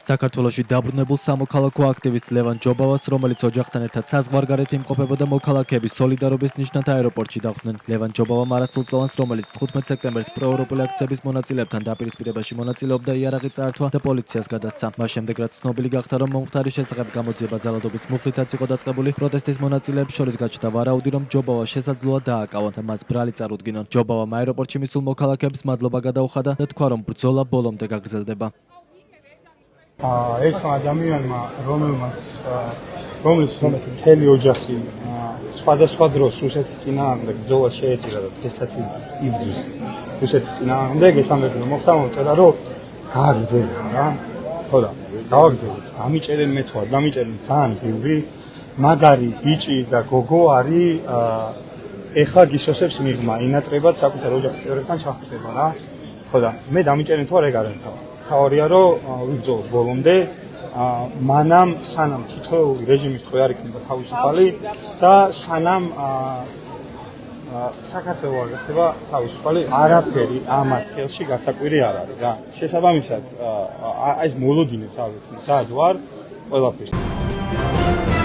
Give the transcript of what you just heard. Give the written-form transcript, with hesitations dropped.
საქართველოში დაბრუნებულ სამოქალაქო აქტივისტ ლევან ჯობავას, რომელიც ოჯახთან ერთად საზღვარგარეთ იმყოფებოდა მოქალაქეების სოლიდარობის ნიშნად აეროპორტში დახვდნენ. ლევან ჯობავა მარაცულწლოვანს, რომელიც 15 სექტემბრის პროევროპული აქციების მონაწილეებთან დაპირისპირებაში მონაწილეობდა, იარაღი წართვა და პოლიციას გადასცა. მას შემდეგ, რაც ცნობილი გახდა, რომ მომხდარის შესახებ გამოძიება ძალადობის მუხლითაც იყო დაწყებული, პროტესტის მონაწილეებს შორის გაჩნდა ვარაუდი, რომ ჯობავა შესაძლოა დააკავონ და მას ბრალი წარუდგინონ. ჯობავამ აეროპორტში მისულ მოქალაქეებს მადლობა გადაუხადა და თქვა, რომ ბრძოლა ბოლომდე გაგრძელდება. ერთმა ადამიანმა, რომლის მთელი ოჯახი სხვადასხვა დროს რუსეთის წინააღმდეგ ბრძოლა შეეწირა და დღესაც იბრძვის რუსეთის წინააღმდეგ, ეს ამბები მოხდა, მოწერა, რომ გააგრძელება რა. ხო და გავაგრძელებთ. დამიჭერენ მე თუ არ დამიჭერენ ძალიან ბევრი მაგარი ბიჭი და გოგო არის ეხლა გისოსებს მიღმა, ინატრებად საკუთარ ოჯახის წევრებთან ჩახუტება რა. ხო და მე დამიჭერენ თუ არ ეგ არ ამთავრ. თავარია რომ ვიბრძოლოთ ბოლომდე, მანამ სანამ თითოეული რეჟიმის ტყვე არ იქნება თავისუფალი და სანამ საქართველო არ გახდება თავისუფალი, არაფერი ამ ათქელში გასაკვირი არ არის რა. შესაბამისად, ეს მოლოდინებს არ ვიცი, სად ვარ ყველაფერს.